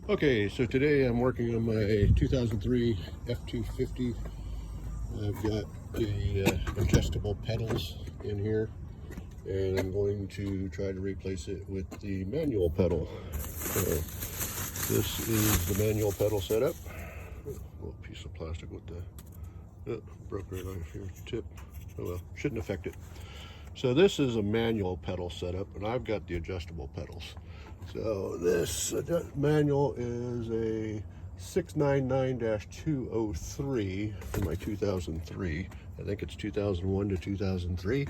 Okay, so today I'm working on my 2003 F-250. I've got the adjustable pedals in here, and I'm going to try to replace it with the manual pedal. So this is the manual pedal setup. A little piece of plastic with the broke right off here tip. Oh well, shouldn't affect it. So this is a manual pedal setup, and I've got the adjustable pedals. So this manual is a 699-203 for my 2003. I think it's 2001 to 2003.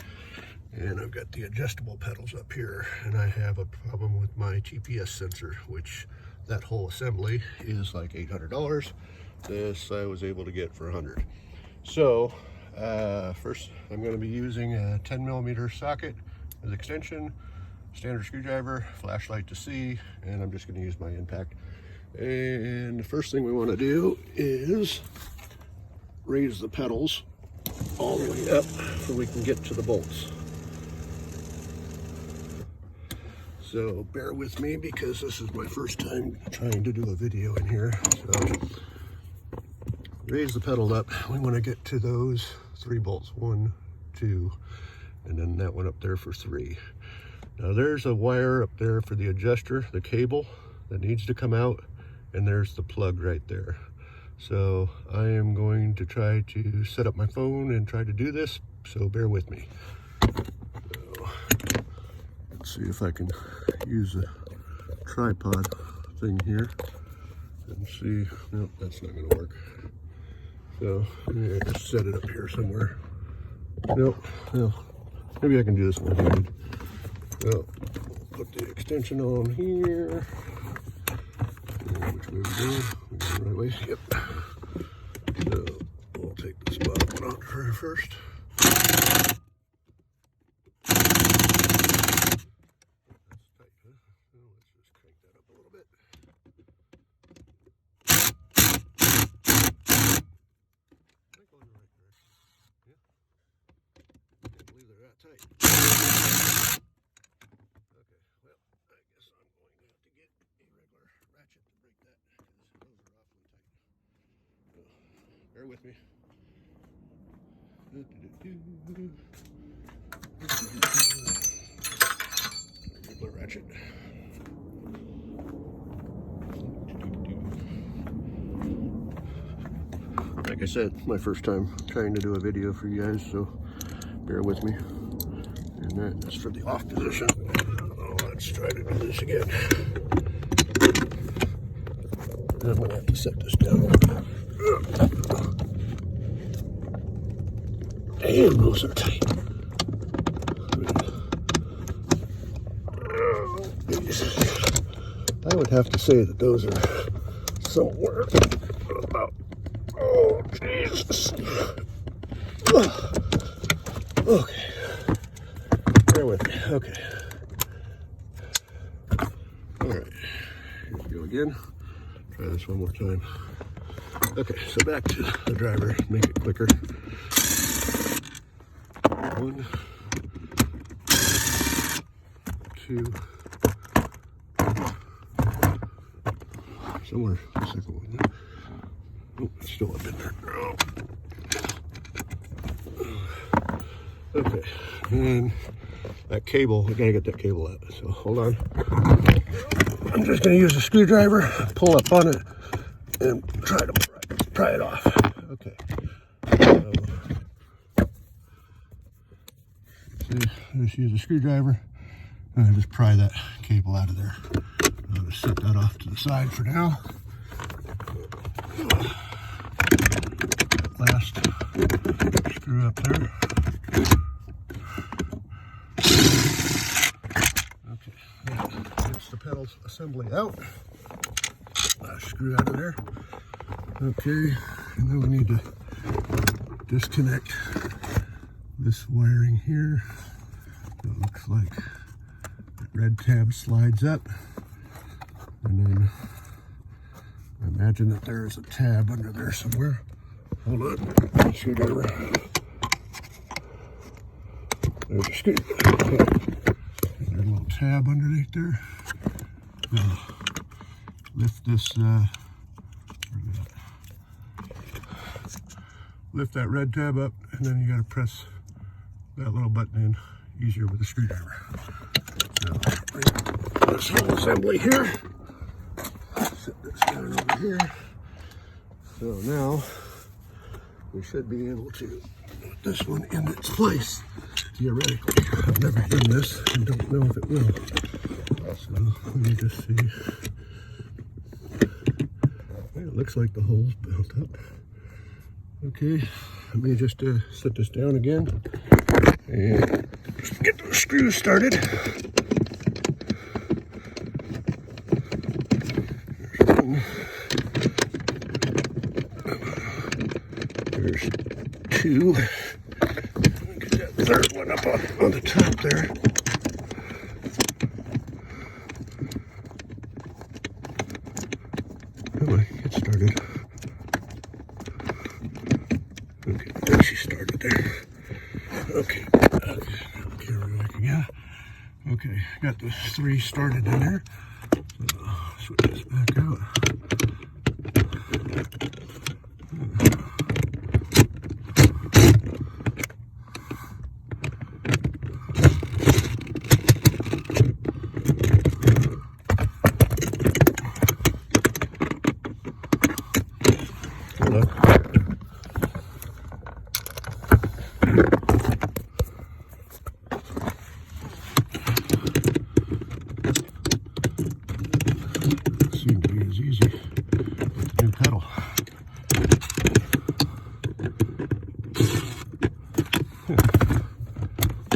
And I've got the adjustable pedals up here, and I have a problem with my GPS sensor, which that whole assembly is like $800. This I was able to get for $100. So first I'm going to be using a 10mm socket as extension, standard screwdriver, flashlight to see, and I'm just going to use my impact. And the first thing we want to do is raise the pedals all the way up so we can get to the bolts. So bear with me because this is my first time trying to do a video in here. So raise the pedal up. We want to get to those 3 bolts, 1, 2, and then that one up there for 3. Now there's a wire up there for the adjuster, the cable that needs to come out, and there's the plug right there. So I am going to try to set up my phone and try to do this, so bear with me. So, let's see if I can use a tripod thing here and see. Nope, that's not going to work. So yeah, just set it up here somewhere. Nope, no. Maybe I can do this one handed. So put the extension on here. And which way we going? We're going the right way. Yep. So we'll take this bottom one out first. That's tight, huh? So let's just crank that up a little bit. I think going the right direction. Yeah. Can't believe they're that tight. Okay, well, I guess I'm going to have to get a regular ratchet to break that because those are awfully tight. So, bear with me. Regular ratchet. Like I said, my first time trying to do a video for you guys, so bear with me. And that is for the off position. Oh, let's try to do this again. I'm going to have to set this down. Damn, those are tight. I would have to say that those are somewhere about, oh, Jesus. Okay. Bear with me. Okay. All right. Here we go again. Try this one more time. Okay, so back to the driver. Make it quicker. 1, 2. Somewhere. The second one. Oh, it's still up in there. Okay, and that cable, we gotta get that cable out. So hold on. I'm just gonna use a screwdriver, pull up on it, and try to pry it off. Okay. So, see, just use a screwdriver, and I just pry that cable out of there. I'll just set that off to the side for now. Last screw up there. Okay, that gets the pedals assembly out. Screw out of there. Okay, and then we need to disconnect this wiring here. It looks like that red tab slides up, and then I imagine that there is a tab under there somewhere. Hold on, screwdriver. There's a screwdriver. Okay. There's a little tab underneath there. lift this, lift that red tab up, and then you got to press that little button in easier with a screwdriver. So, this whole assembly here. Set this down over here. So now we should be able to put this one in its place theoretically. I've never done this and don't know if it will. So let me just see. It looks like the hole's built up. Okay, let me just set this down again and just get those screws started. There's two. Get that third one up on the top there. Come on, get started. Okay, there she started there. Okay, carry back again. Okay, got the three started in there. So switch this back out. Seemed to be as easy with the new pedal. I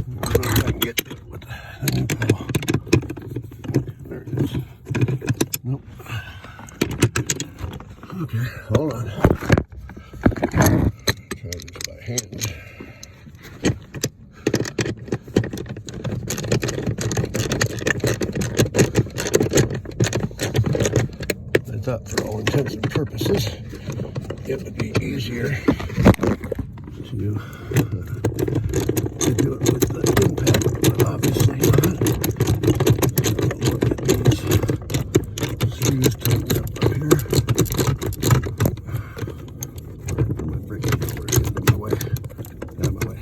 don't know if I can get it with the new pedal. There it is. Nope. Okay, hold on. Try this by hand. I thought for all intents and purposes it would be easier to do it with the impact, but obviously not. So look at these screws tightened up here. Put my brake controller in my way. Out of my way.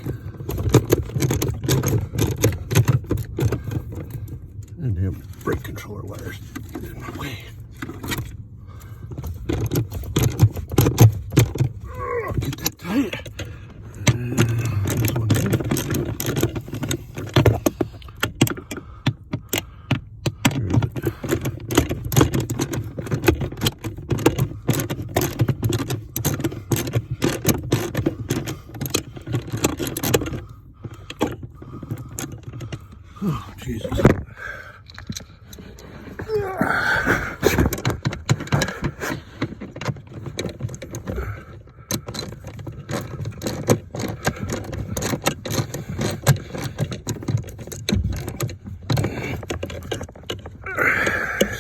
And damn brake controller wires in my way. Get that tight. And this one in. Where is it? Oh, Jesus.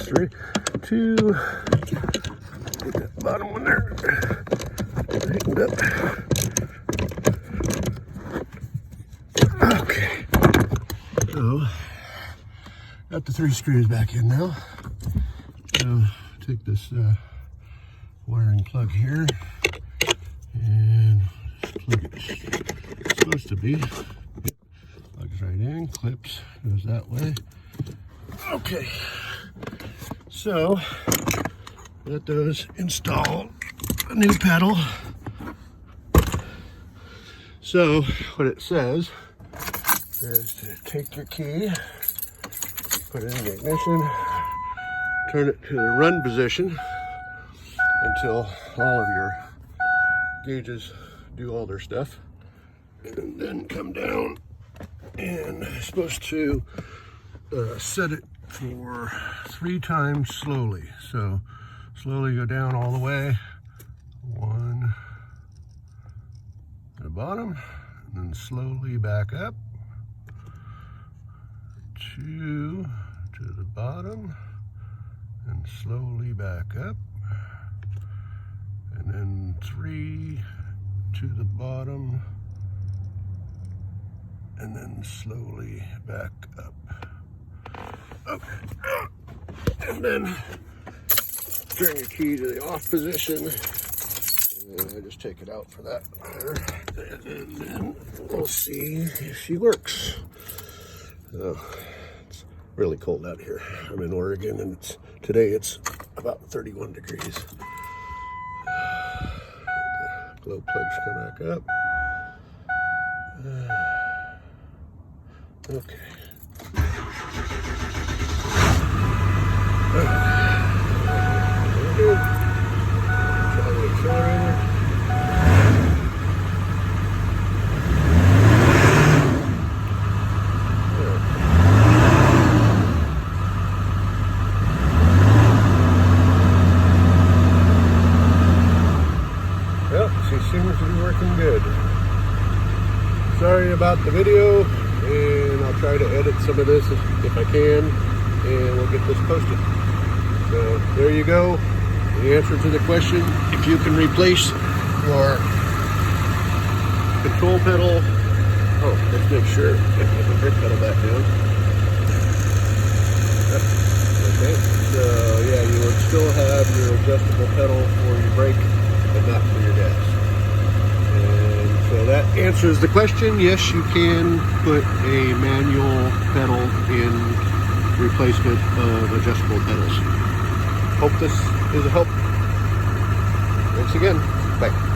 Three, two, get that bottom one there, tightened up. Okay, so got the three screws back in now. So take this wiring plug here and plug it. It's supposed to be. Yep. Plugs right in, clips, goes that way. Okay. So, let those install a new pedal. So, what it says is to take your key, put it in the ignition, turn it to the run position until all of your gauges do all their stuff, and then come down and it's supposed to set it for 3 times slowly. So slowly go down all the way. 1 to the bottom, and then slowly back up. 2 to the bottom, and slowly back up. And then 3 to the bottom, and then slowly back up. Okay, and then turn your key to the off position. And I just take it out for that matter. And then we'll see if she works. Oh, it's really cold out here. I'm in Oregon, and today it's about 31 degrees. The glow plugs come back up. Okay. Good. Try the accelerator. Yep, she seems to be working good. Sorry about the video, and I'll try to edit some of this if I can, and we'll get this posted. So there you go, the answer to the question. If you can replace your control pedal, let's make sure get the brake pedal back down. Okay, so yeah, you would still have your adjustable pedal for your brake, but not for your gas. And so that answers the question. Yes, you can put a manual pedal in replacement of adjustable pedals. Hope this is a help. Thanks again. Bye.